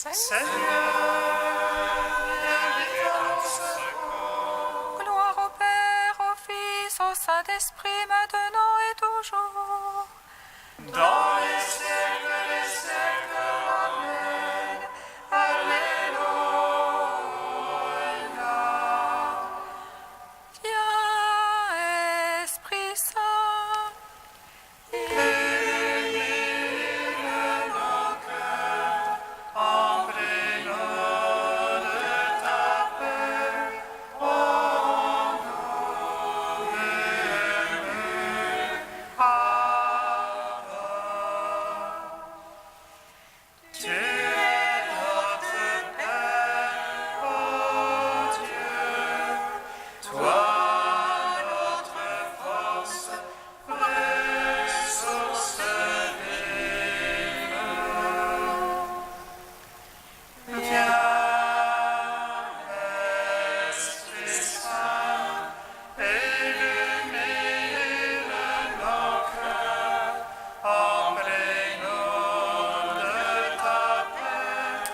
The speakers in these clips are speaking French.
Seigneur, viens vite à mon secours. Gloire au Père, au Fils, au Saint-Esprit, maintenant et toujours. Dans les siècles des siècles, Amen. Alléluia. Viens, Esprit Saint, Illumine nos cœurs, emplis-nous de ta paix. Oh, nous murmures alors. Tu es notre Père, oh Dieu, toi notre force, vraie source vive. Viens, Esprit Saint, illumine nos cœurs, emplis-nous de ta paix.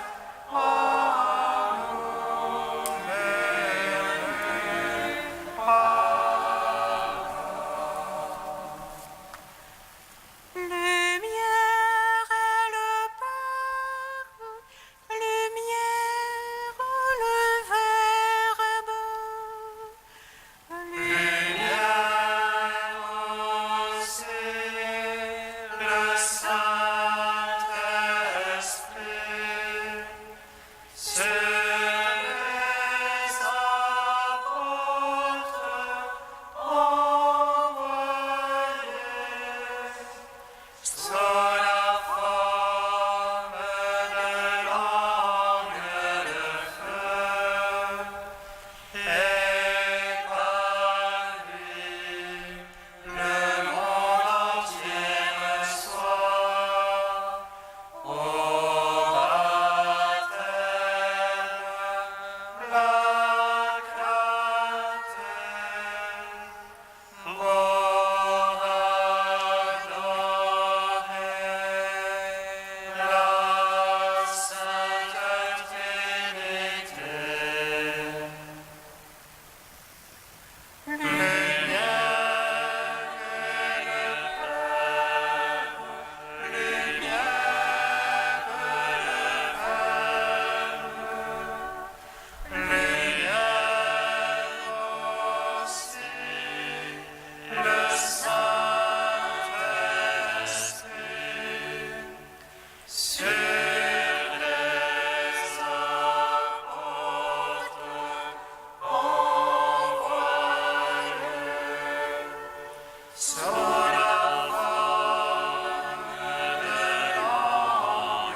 Oh, nous murmures lumière est le Père, lumière le Verbe, lumière aussi le Saint-Esprit. Sur les apôtres envoyés, sous la forme de langue de feu, et par lui le monde entier reçoit au baptême la clarté. Pour adorer la Sainte Trinité. Lumière et le Père, lumière le Verbe, lumière aussi le Saint-Esprit. Sur les apôtres envoyés, sous la forme de langue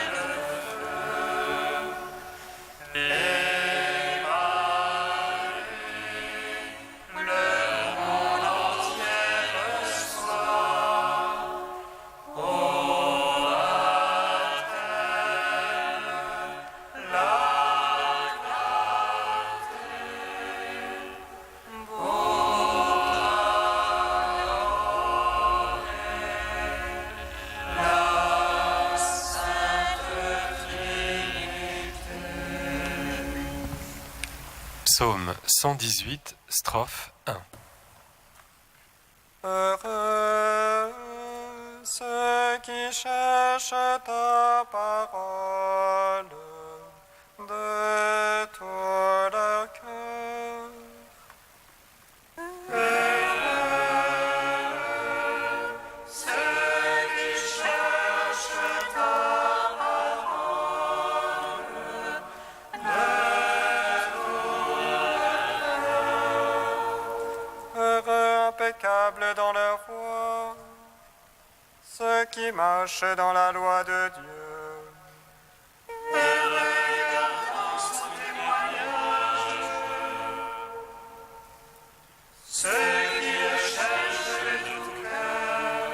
de feu, et Marie, le monde entier reçoit au baptême la clarté. Pour adorer la Sainte Trinité. Psaume 118, strophe 1. Heureux ceux qui cherchent ta parole de tout leur cœur. Ceux qui cherchent ta parole de Heureux impeccables dans leur voie, ceux qui marchent dans la loi de Dieu. heureux gardant son témoignage. Ceux qui le cherchent de tout cœur,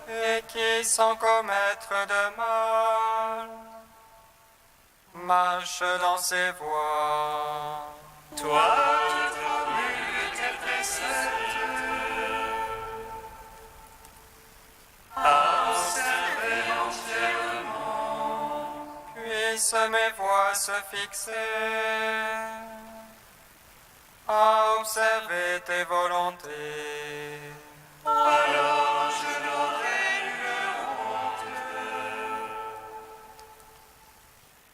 Et qui, sans commettre de mal, marchent dans ses voies. toi qui promulgues tes préceptes, à observer entièrement. Puis tous mes voix se fixer à observer tes volontés. Alors je n'aurai nulle honte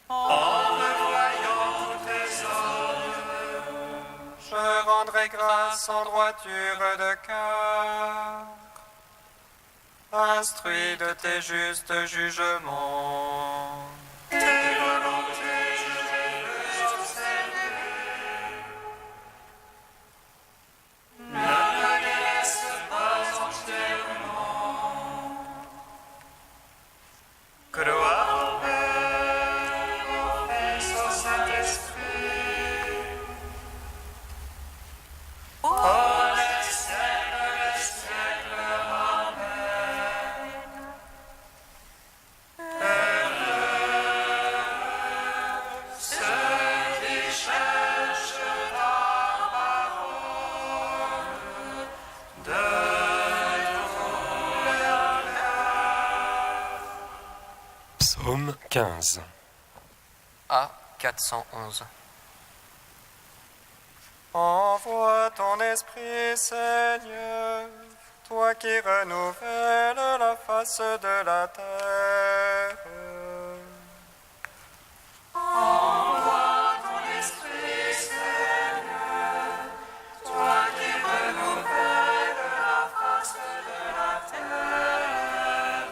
en revoyant tes ordres. Je rendrai grâce en droiture de cœur, instruit de tes justes jugements. Tes volontés je vais les observer. Ne me délaisse pas entièrement. Gloire au Père, au Fils, au Saint-Esprit. Ô les siècles, amen. Ceux qui cherchent ta parole de tout leur cœur. Psaume 15. A 411. Envoie ton esprit, Seigneur, toi qui renouvelles la face de la terre. Envoie ton esprit, Seigneur, toi qui renouvelles la face de la terre.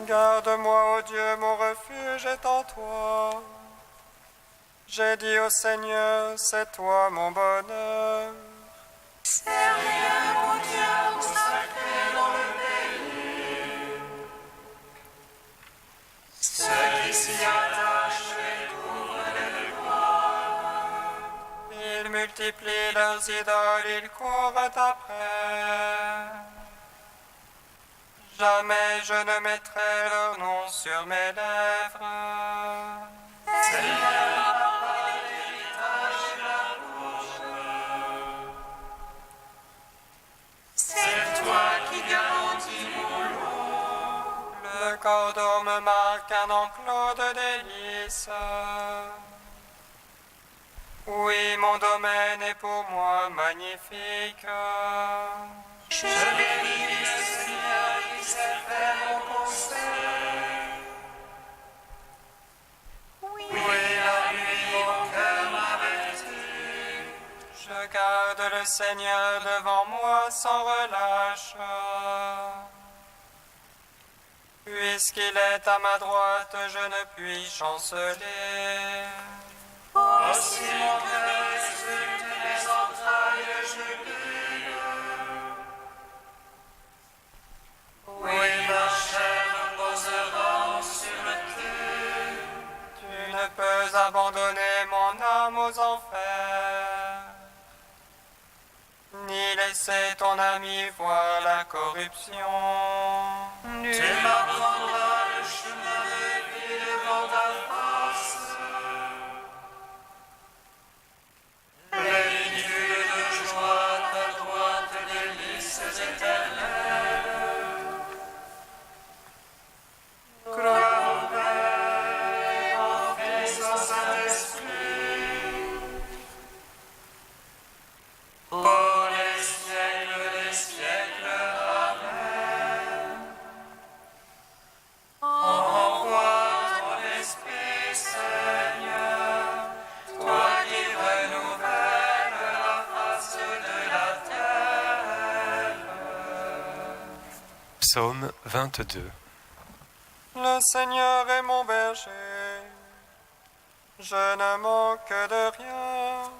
Garde-moi, ô Dieu, mon refuge est en toi. J'ai dit au Seigneur, c'est toi mon bonheur. Sérieux, mon Dieu, consacré dans le pays. Ceux qui s'y attachent découvrent les gloires. Ils multiplient leurs idoles, ils courent après. Jamais je ne mettrai leur nom sur mes lèvres. C'est toi qui garantis mon lot. Le cordeau me marque un enclos de délices. Oui, mon domaine est pour moi magnifique. Je bénis le Seigneur qui sait faire mon conseil. Oui, la nuit, mon cœur m'avertit. Je garde le Seigneur devant moi sans relâche. Puisqu'il est à ma droite, je ne puis chanceler. Aussi mon cœur exulte mes entrailles jubilent. Oui, ma chair reposera sur le Tu ne peux abandonner mon âme aux enfers, ni laisser ton ami voir la corruption. Tu m'apprendras le chemin de vie devant ta face. Plénitude de joie, ta droite délices éternelles. Gloire au Père, au Fils, au Saint-Esprit. Pour les siècles des siècles, amen. Envoie ton esprit, Seigneur, toi qui renouvelles la face de la terre. Psaume 22. Le Seigneur est mon berger, je ne manque de rien.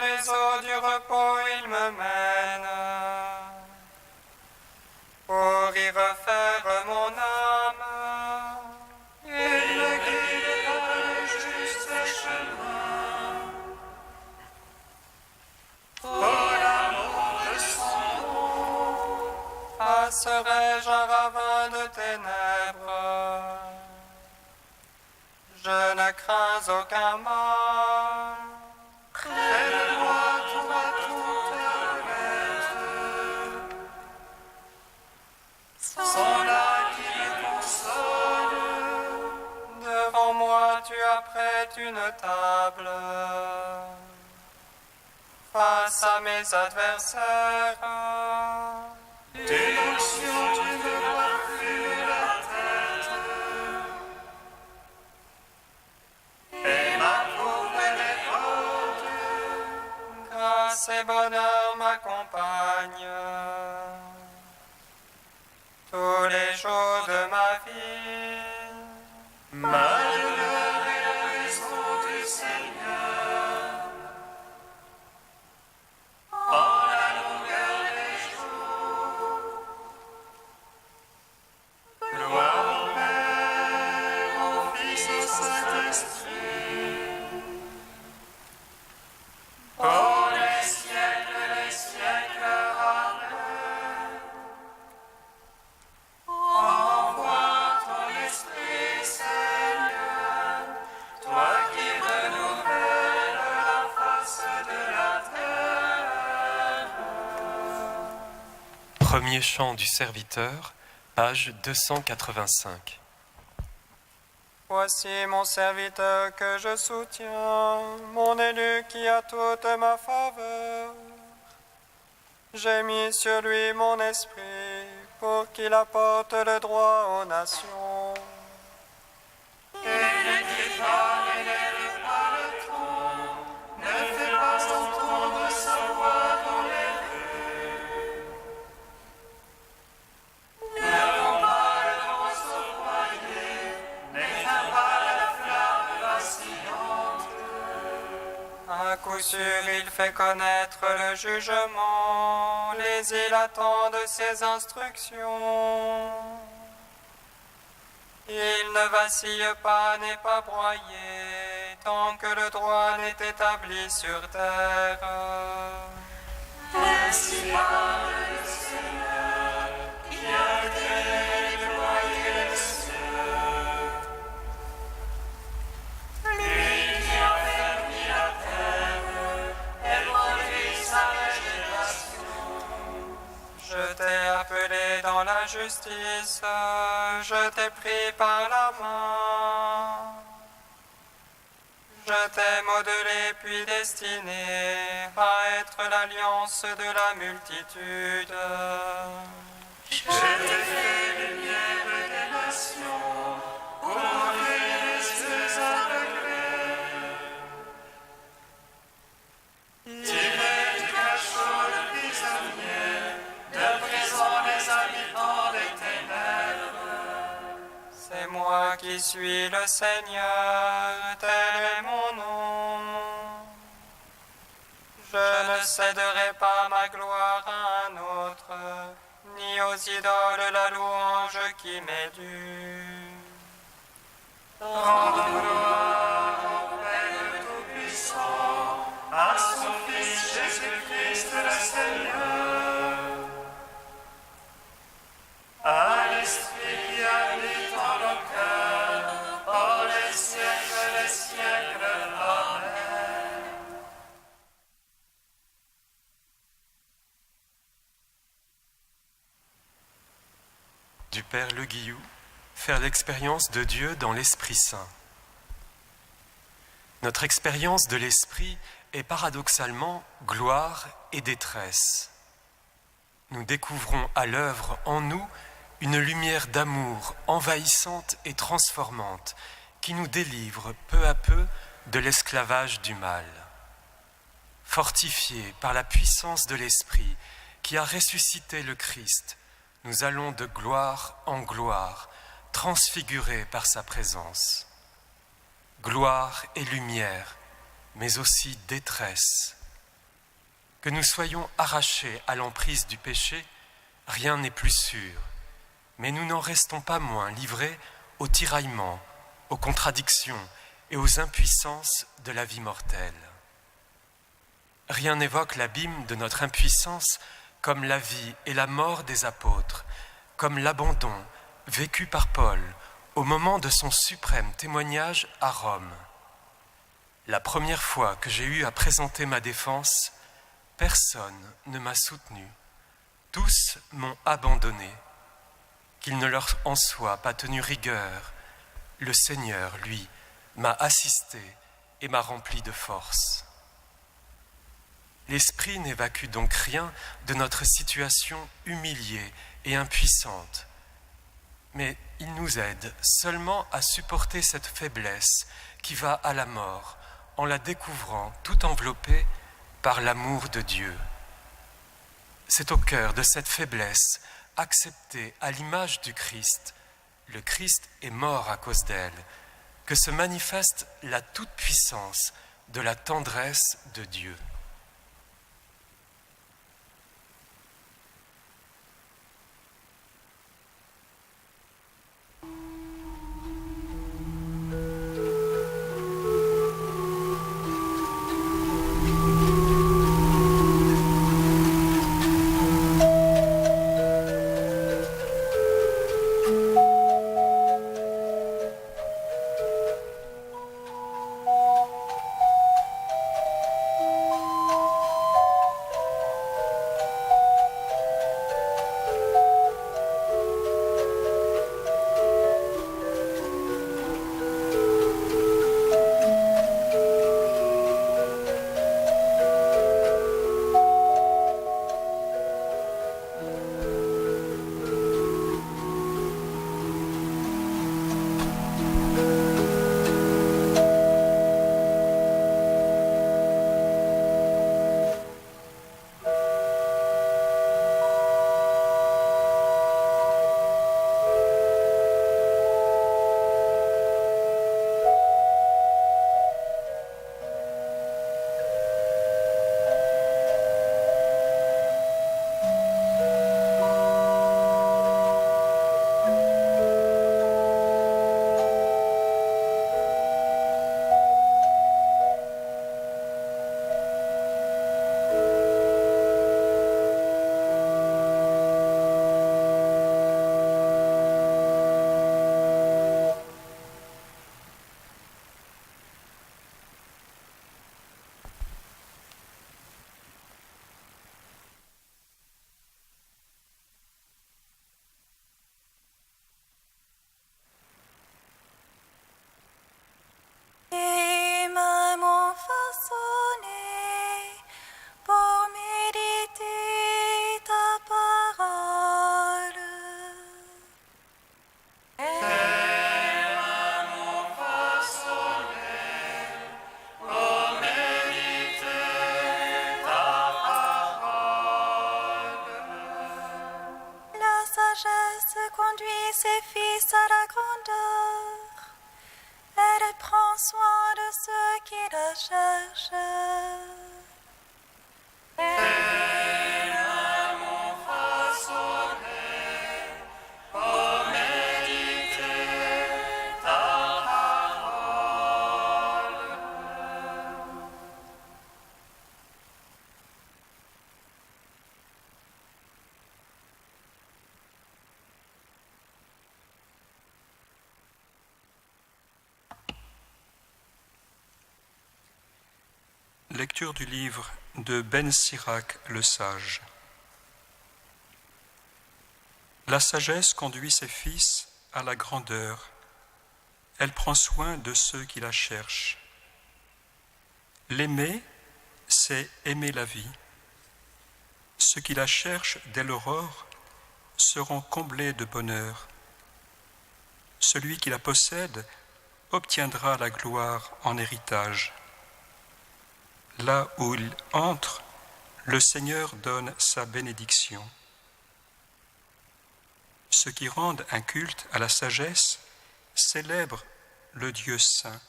Les eaux du repos, il me mène pour y refaire mon âme. Il me guide par le juste chemin. Pour l'amour de son nom, passerai-je un ravin de ténèbres. Je ne crains aucun mal. Près m'apprête une table face à mes adversaires. Tes lotions, tu me parfumes la tête, et ma pauvre est haute. Grâce et bonheur m'accompagnent tous les jours de ma vie. Ma demeure est la maison du Seigneur. En la longueur des jours, gloire au Père, au Fils, au Saint-Esprit, pour les siècles, Amen. Envoie ton Esprit, Seigneur, toi qui renouvelles la face de la terre. Premier chant du serviteur, page 285. Voici mon serviteur que je soutiens, mon élu qui a toute ma faveur. J'ai mis sur lui mon esprit pour qu'il apporte le droit aux nations. Et n'écris pas, n'élève pas le ton, ne fais pas entendre sa voix dans les rues. Ne romps pas le bronze au poignet, n'éteins pas la flamme vacillante. À coup sûr, il fait connaître le jugement, les îles attendent ses instructions. Il ne vacille pas, n'est pas broyé, tant que le droit n'est établi sur terre. Ainsi parle le Seigneur, qui a créé et déployé les cieux. Lui qui a fermi la terre et produit sa végétation. Je t'ai appelé dans la justice, je t'ai pris par la main. Je t'ai modelé puis destiné à être l'alliance de la multitude. Je t'ai fait lumière des nations, pour enlever les yeux aveuglés. Tiré du cachot le prisonnier, de prison les habitants des ténèbres. C'est moi qui suis le Seigneur, tel est mon nom. Je ne céderai pas ma gloire à un autre, ni aux idoles la louange qui m'est due. Rendre gloire au Père Tout-Puissant, à son Fils Jésus-Christ le Seigneur, à l'Esprit qui habite en nos cœurs, pour les siècles, Amen. Du Père Le Guillou, faire l'expérience de Dieu dans l'Esprit Saint. Notre expérience de l'Esprit est paradoxalement gloire et détresse. Nous découvrons à l'œuvre en nous une lumière d'amour envahissante et transformante qui nous délivre peu à peu de l'esclavage du mal. Fortifiés par la puissance de l'Esprit qui a ressuscité le Christ, nous allons de gloire en gloire, transfigurés par sa présence. Gloire et lumière, mais aussi détresse. Que nous soyons arrachés à l'emprise du péché, rien n'est plus sûr, mais nous n'en restons pas moins livrés aux tiraillements, aux contradictions et aux impuissances de la vie mortelle. Rien n'évoque l'abîme de notre impuissance comme la vie et la mort des apôtres, comme l'abandon vécu par Paul au moment de son suprême témoignage à Rome. La première fois que j'ai eu à présenter ma défense, personne ne m'a soutenu. Tous m'ont abandonné. Qu'il ne leur en soit pas tenu rigueur. Le Seigneur, lui, m'a assisté et m'a rempli de force. L'Esprit n'évacue donc rien de notre situation humiliée et impuissante, mais il nous aide seulement à supporter cette faiblesse qui va à la mort en la découvrant tout enveloppée par l'amour de Dieu. C'est au cœur de cette faiblesse, acceptée à l'image du Christ, le Christ est mort à cause d'elle, que se manifeste la toute-puissance de la tendresse de Dieu. conduit ses fils à la grandeur. Elle prend soin de ceux qui la cherchent. Lecture du livre de Ben Sirac le sage. La sagesse conduit ses fils à la grandeur. Elle prend soin de ceux qui la cherchent. L'aimer, c'est aimer la vie. Ceux qui la cherchent dès l'aurore seront comblés de bonheur. Celui qui la possède obtiendra la gloire en héritage. Là où il entre, le Seigneur donne sa bénédiction. Ceux qui rendent un culte à la sagesse célèbrent le Dieu saint.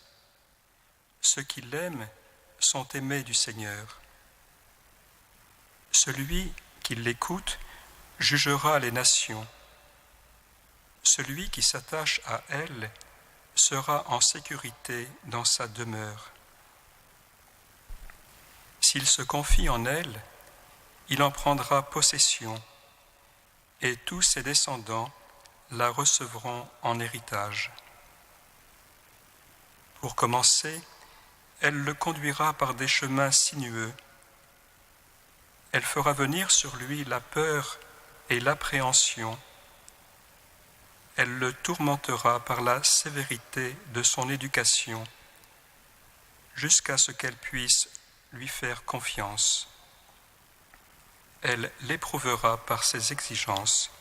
Ceux qui l'aiment sont aimés du Seigneur. Celui qui l'écoute jugera les nations. Celui qui s'attache à elle sera en sécurité dans sa demeure. S'il se confie en elle, il en prendra possession, et tous ses descendants la recevront en héritage. Pour commencer, elle le conduira par des chemins sinueux. Elle fera venir sur lui la peur et l'appréhension. Elle le tourmentera par la sévérité de son éducation. jusqu'à ce qu'elle puisse lui faire confiance. Elle l'éprouvera par ses exigences,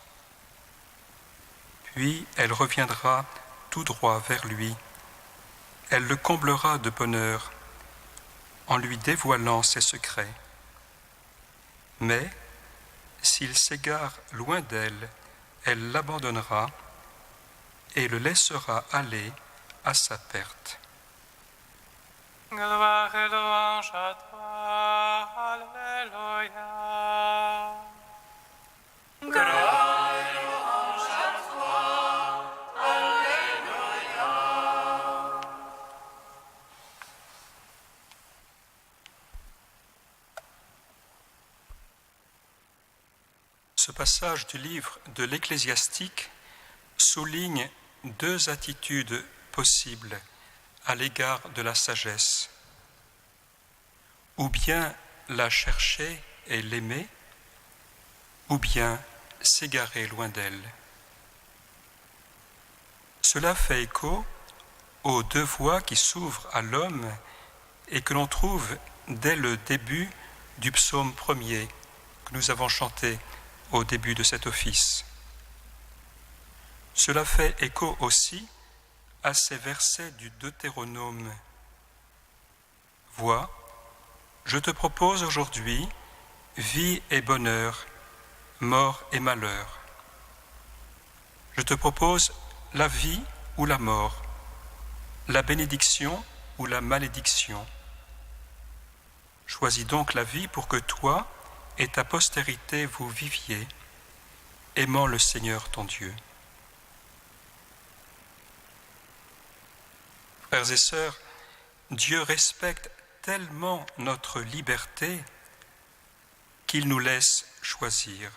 puis elle reviendra tout droit vers lui. Elle le comblera de bonheur en lui dévoilant ses secrets. Mais s'il s'égare loin d'elle, elle l'abandonnera et le laissera aller à sa perte. Gloire et louange à toi, Alléluia. Gloire et louange à toi, Alléluia. Ce passage du livre de l'Ecclésiastique souligne deux attitudes possibles à l'égard de la sagesse. Ou bien la chercher et l'aimer, ou bien s'égarer loin d'elle. Cela fait écho aux deux voies qui s'ouvrent à l'homme et que l'on trouve dès le début du psaume 1er que nous avons chanté au début de cet office. Cela fait écho aussi à ces versets du Deutéronome. Vois, je te propose aujourd'hui vie et bonheur, mort et malheur. Je te propose la vie ou la mort, la bénédiction ou la malédiction. Choisis donc la vie pour que toi et ta postérité vous viviez, aimant le Seigneur ton Dieu. Frères et sœurs, Dieu respecte tellement notre liberté qu'il nous laisse choisir.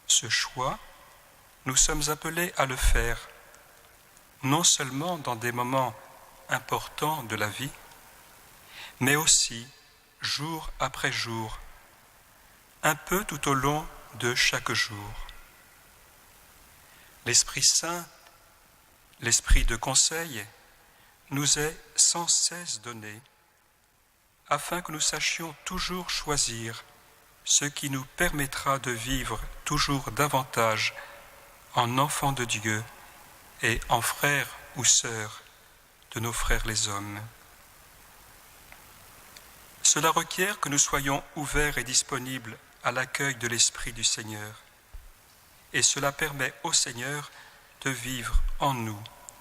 Ce choix, nous sommes appelés à le faire, non seulement dans des moments importants de la vie, mais aussi jour après jour, un peu tout au long de chaque jour. L'Esprit Saint, l'Esprit de conseil, nous est sans cesse donné, afin que nous sachions toujours choisir ce qui nous permettra de vivre toujours davantage en enfants de Dieu et en frères ou sœurs de nos frères les hommes. Cela requiert que nous soyons ouverts et disponibles à l'accueil de l'Esprit du Seigneur, et cela permet au Seigneur de vivre en nous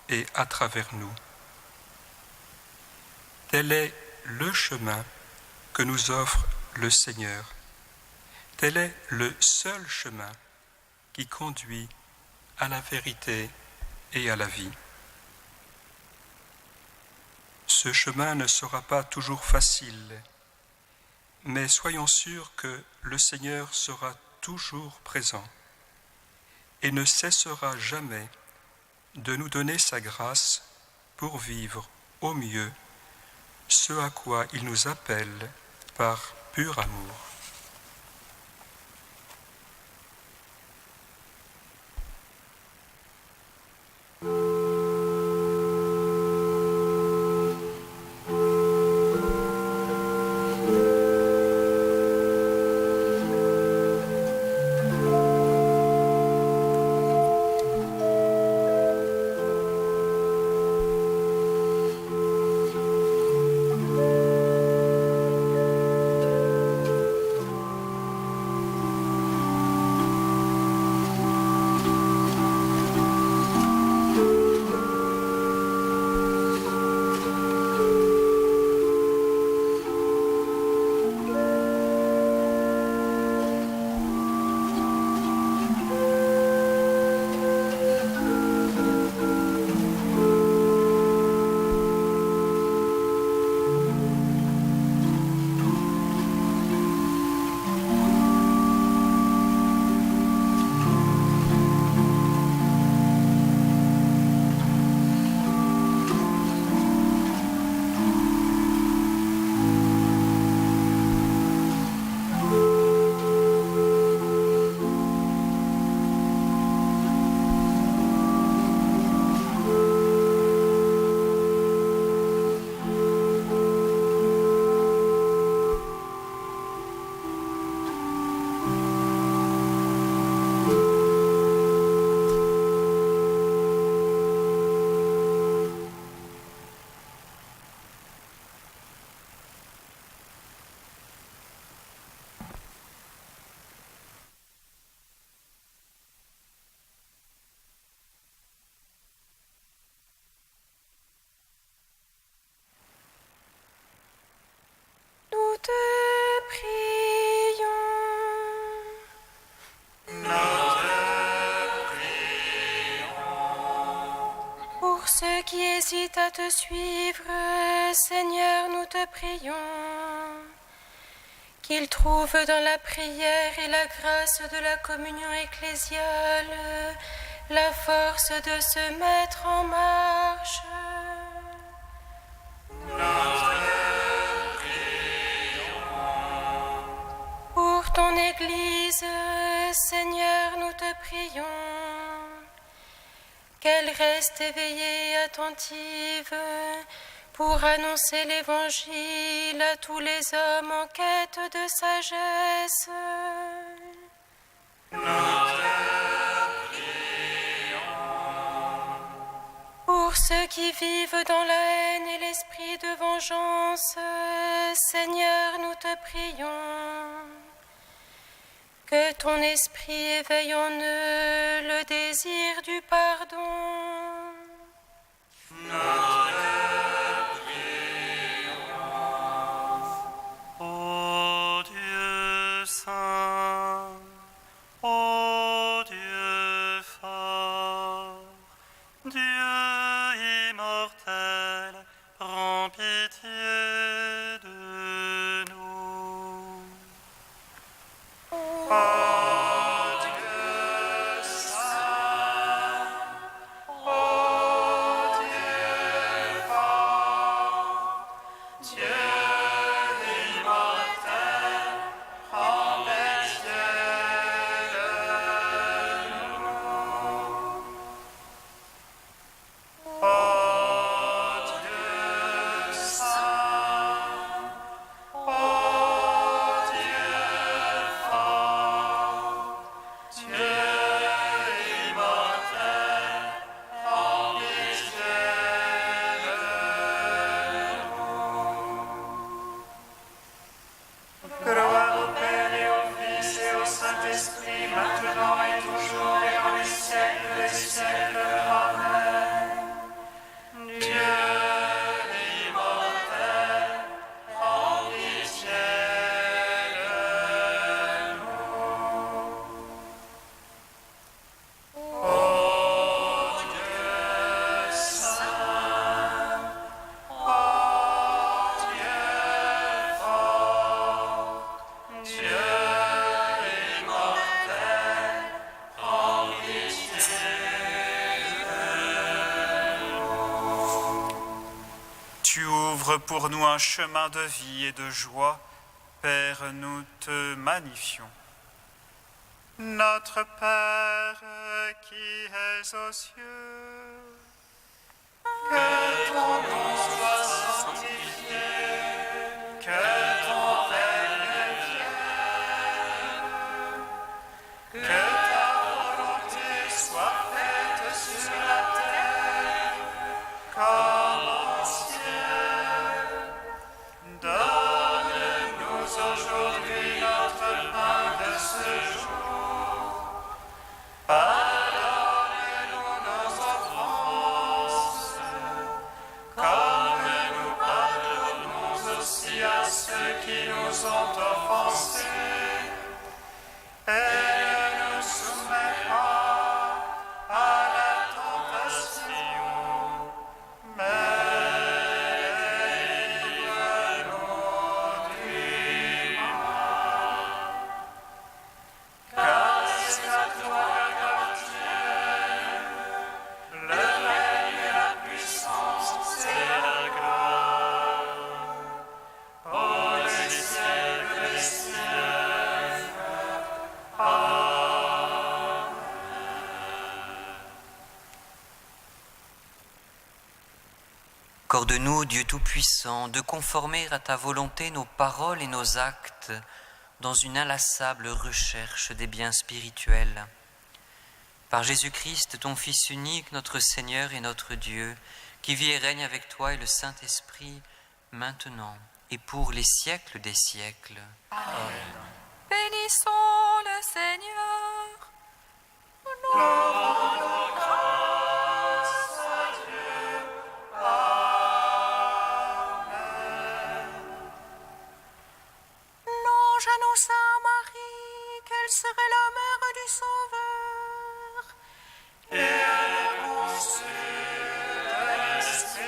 et à travers nous. Tel est le chemin que nous offre le Seigneur. Tel est le seul chemin qui conduit à la vérité et à la vie. Ce chemin ne sera pas toujours facile, mais soyons sûrs que le Seigneur sera toujours présent et ne cessera jamais de nous donner sa grâce pour vivre au mieux ce à quoi il nous appelle par pur amour. hésite à te suivre, Seigneur, nous te prions. Qu'il trouve dans la prière et la grâce de la communion ecclésiale la force de se mettre en marche. Pour ton Église, Seigneur, nous te prions. Qu'elle reste éveillée et attentive pour annoncer l'Évangile à tous les hommes en quête de sagesse. Pour ceux qui vivent dans la haine et l'esprit de vengeance, Seigneur, nous te prions. Que ton esprit éveille en eux le désir du pardon. Ô Dieu saint, ô Dieu fort, Dieu immortel, prends pitié de nous. Gloire au Père et au Fils et au Saint-Esprit, maintenant et toujours et dans les siècles des siècles. Amen. Dieu immortel, prends pitié de nous. Ô Dieu saint, ô Dieu fort, Dieu immortel, prends pitié de nous. Tu ouvres pour nous un chemin de vie et de joie. Père, nous te magnifions. Notre Père qui es aux cieux, Que ton nom soit sanctifié, que ton règne vienne, que ta volonté soit faite sur la terre comme au ciel. Donne-nous aujourd'hui notre pain de ce jour. Pardonne-nous nos offenses, comme nous pardonnons aussi à ceux qui nous ont offensés. Et ne nous soumets pas à la tentation, mais délivre-nous du mal. Car c'est à toi le règne et la puissance et la gloire, ô les siècles des siècles. Amen. Accorde-nous, Dieu Tout-Puissant, de conformer à ta volonté nos paroles et nos actes dans une inlassable recherche des biens spirituels. Par Jésus-Christ, ton Fils unique, notre Seigneur et notre Dieu, qui vit et règne avec toi et le Saint-Esprit, maintenant et pour les siècles des siècles. Bénissons le Seigneur. Nous Rendons grâce à Dieu. Amen. Louange à nos saints Marie, qu'elle serait la mère du Sauveur. Et elle est conçue de l'Esprit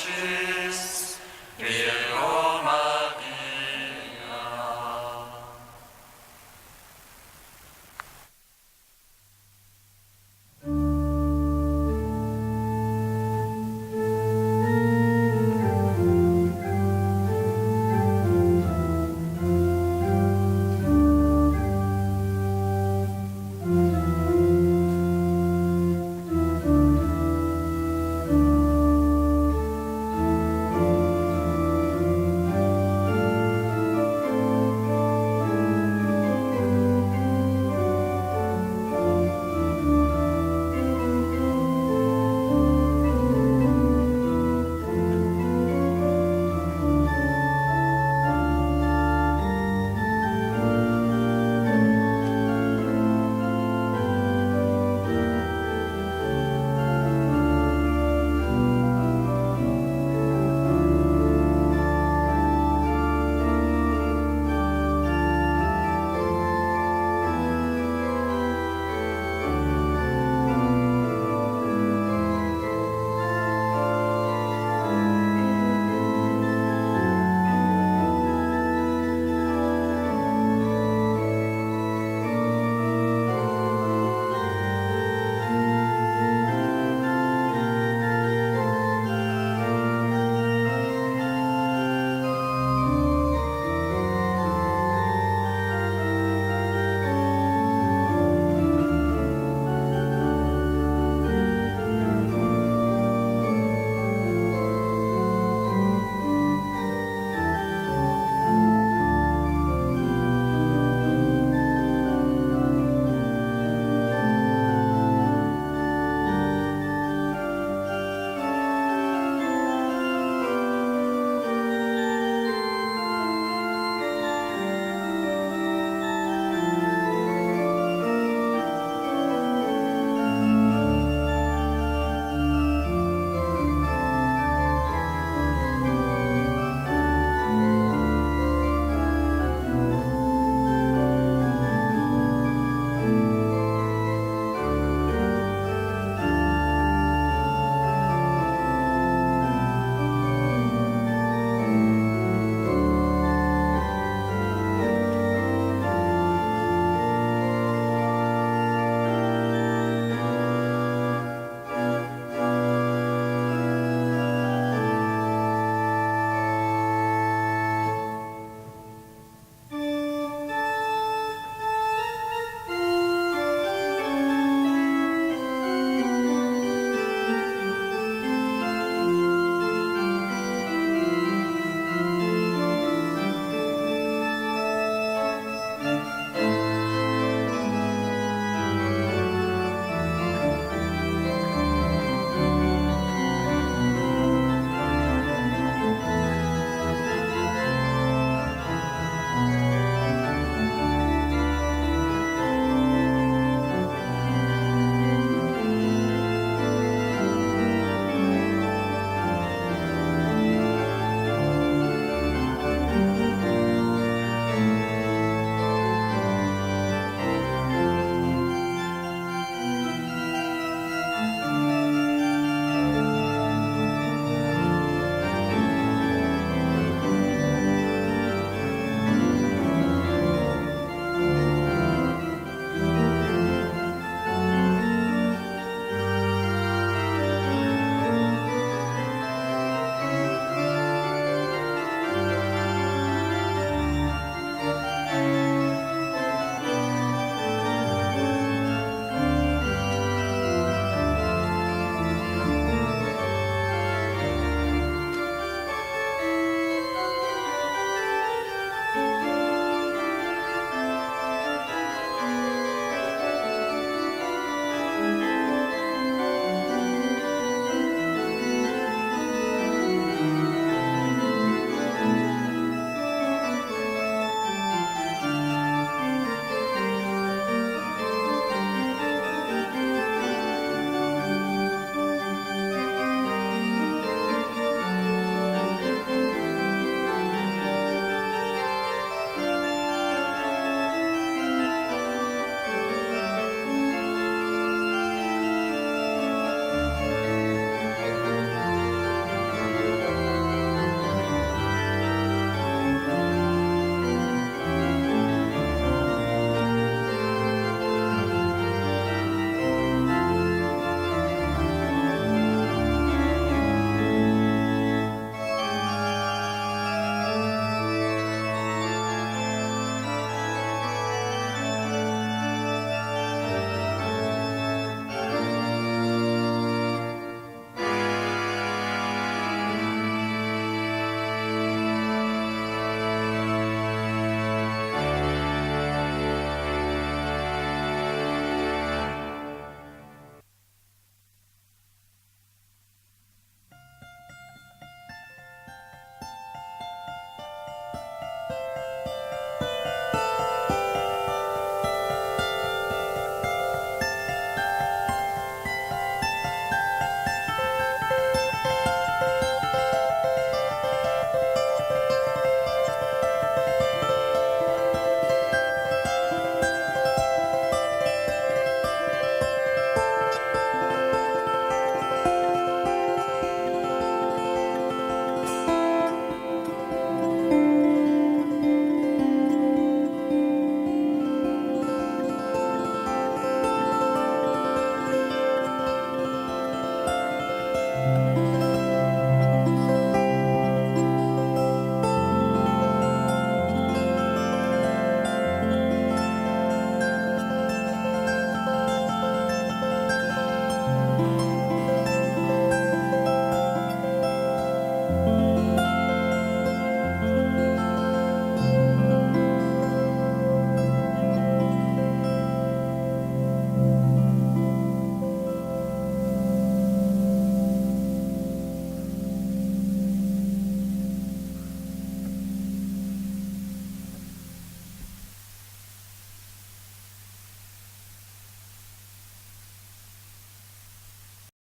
marcher.